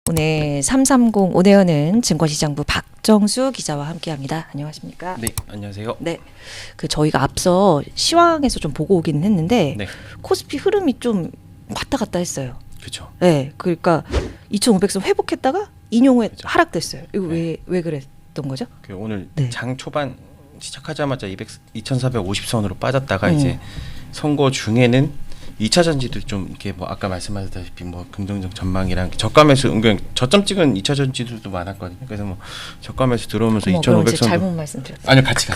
오늘 330 오네어는 증권시장부 박정수 기자와 함께합니다. 안녕하십니까? 네, 안녕하세요. 네, 저희가 앞서 시황에서 좀 보고 오기는 했는데 네, 코스피 흐름이 좀 왔다 갔다 했어요. 그렇죠. 네, 그러니까 2,500선 회복했다가 인용에 그죠. 하락됐어요. 이거 네. 왜 그랬던 거죠? 오늘 네. 장 초반 시작하자마자 2,450선으로 빠졌다가 이제 선거 중에는 2차 전지들 좀 이렇게 뭐 아까 말씀하셨다시피 뭐 긍정적 전망이랑 저가 매수 은근 저점 찍은 2차 전지들도 많았거든요. 그래서 뭐 저가 매수 들어오면서 어머, 그럼 이제 2,500선 잘못 말씀드렸어요. 아니요, 같이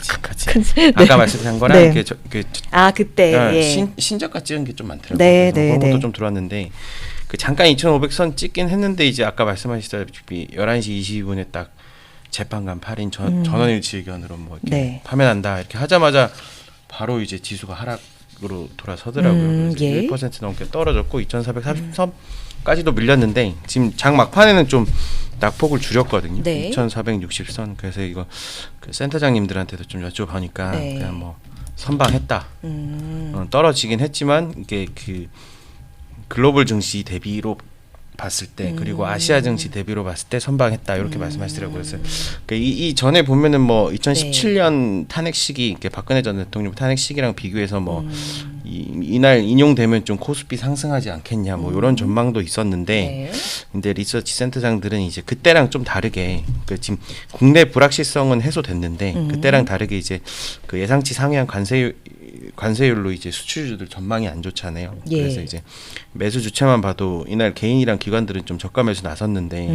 네. 아까 말씀하신 거랑 네. 이렇게 그때 예. 신저가 찍은 게 좀 많더라고요. 네, 그래서 네, 그런 것도 네. 좀 들어왔는데 그 잠깐 2,500선 찍긴 했는데 이제 아까 말씀하셨다시피 11시 22분에 딱 재판관 8인 전원일치 의견으로 뭐 이렇게 네. 파면한다 이렇게 하자마자 바로 이제 지수가 하락으로 돌아서더라고요. 그래서 예. 1% 넘게 떨어졌고 2,430선까지도 밀렸는데 지금 장 막판에는 좀 낙폭을 줄였거든요. 네. 2,460선. 그래서 이거 그 센터장님들한테도 좀 여쭤보니까 네. 그냥 뭐 선방했다. 떨어지긴 했지만 이게 그 글로벌 증시 대비로 봤을 때 그리고 아시아 증시 대비로 봤을 때 선방했다 이렇게 말씀하시더라고요. 그래서 그러니까 이 전에 보면은 뭐 2017년 탄핵 시기, 이렇게 박근혜 전 대통령 탄핵 시기랑 비교해서 뭐 이날 인용되면 좀 코스피 상승하지 않겠냐 뭐 이런 전망도 있었는데, 네. 근데 리서치 센터장들은 이제 그때랑 좀 다르게 그 지금 국내 불확실성은 해소됐는데 그때랑 다르게 이제 그 예상치 상회한 관세율로 이제 수출주들 전망이 안 좋잖아요. 예. 그래서 이제 매수 주체만 봐도 이날 개인이랑 기관들은 좀 저가 매수 나섰는데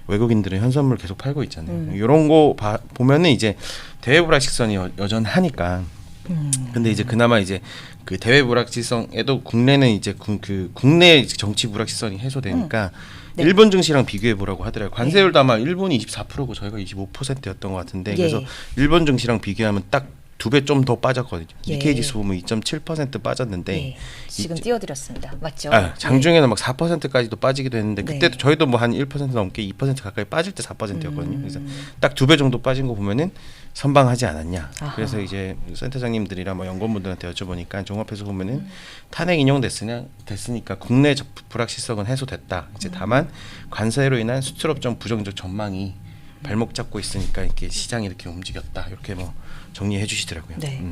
외국인들은 현선물 계속 팔고 있잖아요. 이런 거 보면은 이제 대외 불확실성이 여전하니까. 근데 이제 그나마 이제 그 대외 불확실성에도 국내는 이제 그 국내 정치 불확실성이 해소되니까 네. 일본 증시랑 비교해 보라고 하더라고요. 관세율도 아마 일본이 24%고 저희가 25%였던 것 같은데 예. 그래서 일본 증시랑 비교하면 딱 2배 좀 더 빠졌거든요. 예. 니케이 지수 보면 2.7% 빠졌는데 네. 지금 띄워드렸습니다. 맞죠? 장중에는 막 4%까지도 빠지기도 했는데 네. 그때도 저희도 뭐 한 1% 넘게 2% 가까이 빠질 때 4%였거든요. 그래서 딱 2배 정도 빠진 거 보면은 선방하지 않았냐. 아하. 그래서 이제 센터장님들이랑 뭐 연구원분들한테 여쭤보니까 종합해서 보면은 탄핵 인용됐으니까 국내 불확실성은 해소됐다. 이제 다만 관세로 인한 수출업종 부정적 전망이 발목 잡고 있으니까 이렇게 시장이 이렇게 움직였다. 이렇게 뭐 정리해 주시더라고요. 네.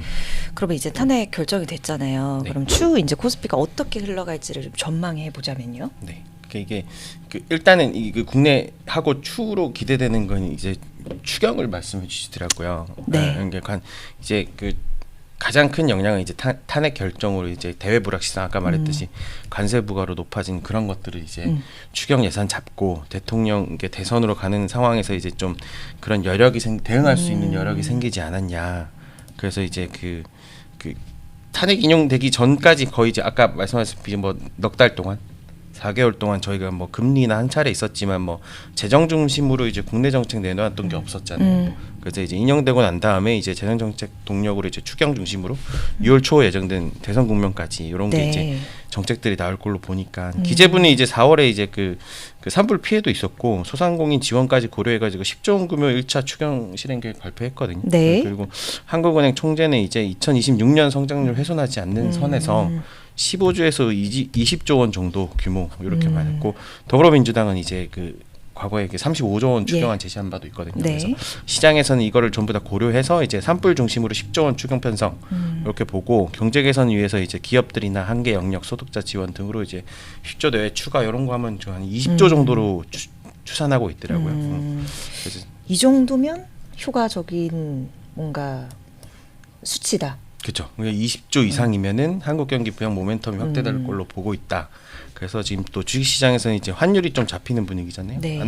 그러면 이제 탄핵 결정이 됐잖아요. 네. 그럼 추후 이제 코스피가 어떻게 흘러갈지를 좀 전망해 보자면요. 네. 이게 그 일단은 그 국내하고 추후로 기대되는 건 이제 추경을 말씀해 주시더라고요. 네. 그러니까 이제 그 가장 큰 영향은 이제 탄핵 결정으로 이제 대외 불확실성 아까 말했듯이 관세 부과로 높아진 그런 것들을 이제 추경 예산 잡고 대통령 대선으로 가는 상황에서 이제 좀 그런 여력이 대응할 수 있는 여력이 생기지 않았냐. 그래서 이제 그 탄핵 인용되기 전까지 거의 이제 아까 말씀하셨듯이 뭐 넉 달 동안 4개월 동안 저희가 뭐 금리나 한 차례 있었지만 뭐 재정 중심으로 이제 국내 정책 내놓았던 게 없었잖아요. 그래서 이제 인용되고 난 다음에 이제 재정 정책 동력으로 이제 추경 중심으로 6월 초 예정된 대선 국면까지 이런 게 네. 이제 정책들이 나올 걸로 보니까 기재부는 이제 4월에 이제 그 산불 피해도 있었고 소상공인 지원까지 고려해가지고 10조 원 규모 1차 추경 실행 계획 발표했거든요. 네. 그리고 한국은행 총재는 이제 2026년 성장률 훼손하지 않는 선에서 15조에서 20조 원 정도 규모 이렇게 말했고 더불어민주당은 이제 그 과거에 35조 원 추경안 제시한 바도 있거든요. 네. 그래서 시장에서는 이거를 전부 다 고려해서 이제 산불 중심으로 10조 원 추경 편성 이렇게 보고 경제 개선 위해서 이제 기업들이나 한계 영역 소득자 지원 등으로 이제 10조 내외 추가 이런 거 하면 한 20조 정도로 추산하고 있더라고요. 그래서 이 정도면 효과적인 뭔가 수치다. 그렇죠. 20조 이상이면은 한국 경기 부양 모멘텀이 확대될 걸로 보고 있다. 그래서 지금 또 주식시장에서는 이제 환율이 좀 잡히는 분위기잖아요. 네.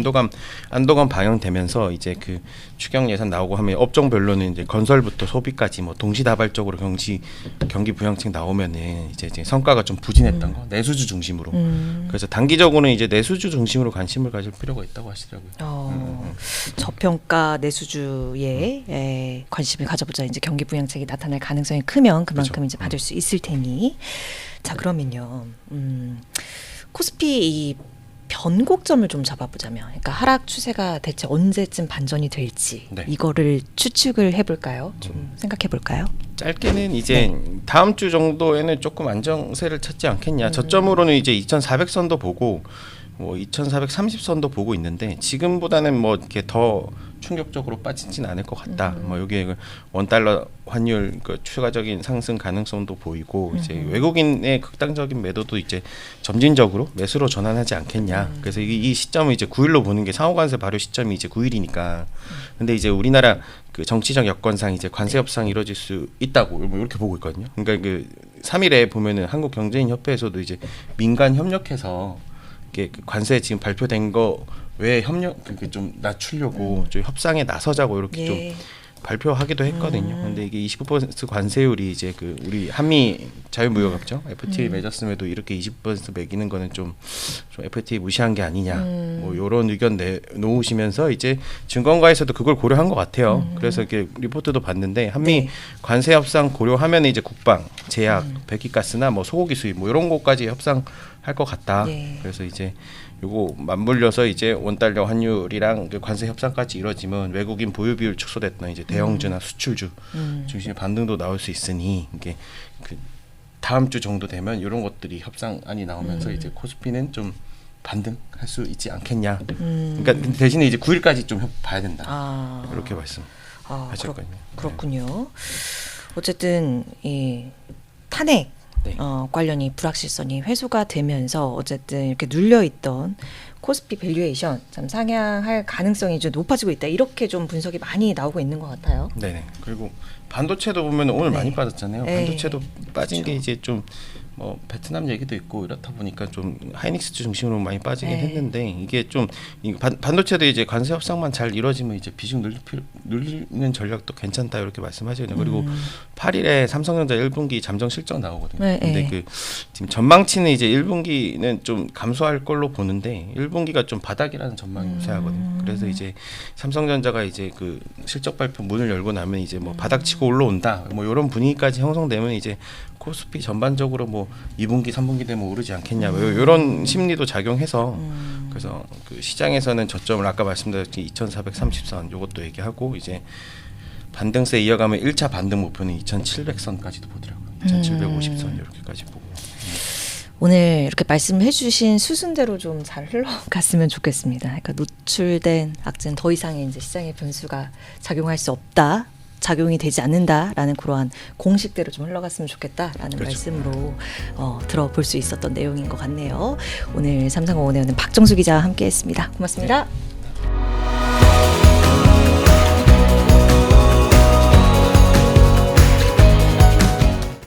안도감 반영되면서 이제 그 추경 예산 나오고 하면 업종별로는 이제 건설부터 소비까지 뭐 동시다발적으로 경기 부양책 나오면은 이제 성과가 좀 부진했던 거 내수주 중심으로. 그래서 단기적으로는 이제 내수주 중심으로 관심을 가질 필요가 있다고 하시더라고요. 저평가 내수주에 관심을 가져보자. 이제 경기 부양책이 나타날 가능성이 크면 그만큼 그렇죠. 이제 받을 수 있을 테니. 자, 그러면요. 코스피 이 변곡점을 좀 잡아보자면, 그러니까 하락 추세가 대체 언제쯤 반전이 될지 네. 이거를 추측을 해볼까요? 좀 생각해볼까요? 짧게는 이제 다음 주 정도에는 조금 안정세를 찾지 않겠냐. 저점으로는 이제 2,400선도 보고 뭐 2,430선도 보고 있는데 지금보다는 뭐 이렇게 더 충격적으로 빠지진 않을 것 같다. 뭐 여기에 원달러 환율 그 추가적인 상승 가능성도 보이고 이제 외국인의 극단적인 매도도 이제 점진적으로 매수로 전환하지 않겠냐. 그래서 이 시점을 이제 9일로 보는 게 상호관세 발효 시점이 이제 9일이니까. 근데 이제 우리나라 그 정치적 여건상 이제 관세 협상이 이루어질 수 있다고 뭐 이렇게 보고 있거든요. 그러니까 그 3일에 보면은 한국경제인협회에서도 이제 민간 협력해서 이게 그 관세 지금 발표된 거 외에 협력 좀 낮추려고 좀 협상에 나서자고 이렇게 좀 발표하기도 했거든요. 근데 이게 29% 관세율이 이제 그 우리 한미 자유무역협정 FTA 맺었음에도 이렇게 20% 매기는 거는 좀 FTA 무시한 게 아니냐. 뭐 이런 의견 내놓으시면서 이제 증권가에서도 그걸 고려한 것 같아요. 그래서 이렇게 리포트도 봤는데 한미 관세 협상 고려하면 이제 국방, 제약, 배기가스나 뭐 소고기 수입 뭐 이런 것까지 협상할 것 같다. 그래서 이제 요거 맞물려서 이제 원달러 환율이랑 그 관세 협상까지 이뤄지면 외국인 보유 비율 축소됐던 이제 대형주나 수출주 중심의 반등도 나올 수 있으니 이게 그 다음 주 정도 되면 이런 것들이 협상안이 나오면서 이제 코스피는 좀 반등할 수 있지 않겠냐. 그러니까 대신에 이제 9일까지 좀 봐야 된다. 이렇게 말씀하셨거든요. 그렇군요. 어쨌든 이 탄핵 관련이 불확실성이 회수가 되면서 어쨌든 이렇게 눌려있던 코스피 밸류에이션 참 상향할 가능성이 좀 높아지고 있다. 이렇게 좀 분석이 많이 나오고 있는 것 같아요. 네네. 그리고 반도체도 보면 오늘 많이 빠졌잖아요. 반도체도 빠진 게 이제 좀 뭐 베트남 얘기도 있고 이렇다 보니까 좀 하이닉스 중심으로 많이 빠지긴 했는데 이게 좀 반도체도 이제 관세 협상만 잘 이루어지면 이제 비중 늘리는 전략도 괜찮다 이렇게 말씀하시거든요. 그리고 8일에 삼성전자 1분기 잠정 실적 나오거든요. 근데 그 지금 전망치는 이제 1분기는 좀 감소할 걸로 보는데 1분기가 좀 바닥이라는 전망이 우세하거든요. 그래서 이제 삼성전자가 이제 그 실적 발표 문을 열고 나면 이제 뭐 바닥치고 올라온다. 뭐 이런 분위기까지 형성되면 이제 코스피 전반적으로 뭐 2분기, 3분기 되면 오르지 않겠냐 이런 심리도 작용해서 그래서 그 시장에서는 저점을 아까 말씀드렸듯이 2,430선 이것도 얘기하고 이제 반등세 이어가면 1차 반등 목표는 2,700선까지도 보더라고요. 2,750선 이렇게까지 보고. 오늘 이렇게 말씀해 주신 수순대로 좀 잘 흘러갔으면 좋겠습니다. 그러니까 노출된 악재는 더 이상의 이제 시장의 변수가 작용할 수 없다. 작용이 되지 않는다라는 그러한 공식대로 좀 흘러갔으면 좋겠다라는 말씀으로 들어볼 수 있었던 내용인 것 같네요. 오늘 삼성공원에는 박정수 기자와 함께했습니다. 고맙습니다.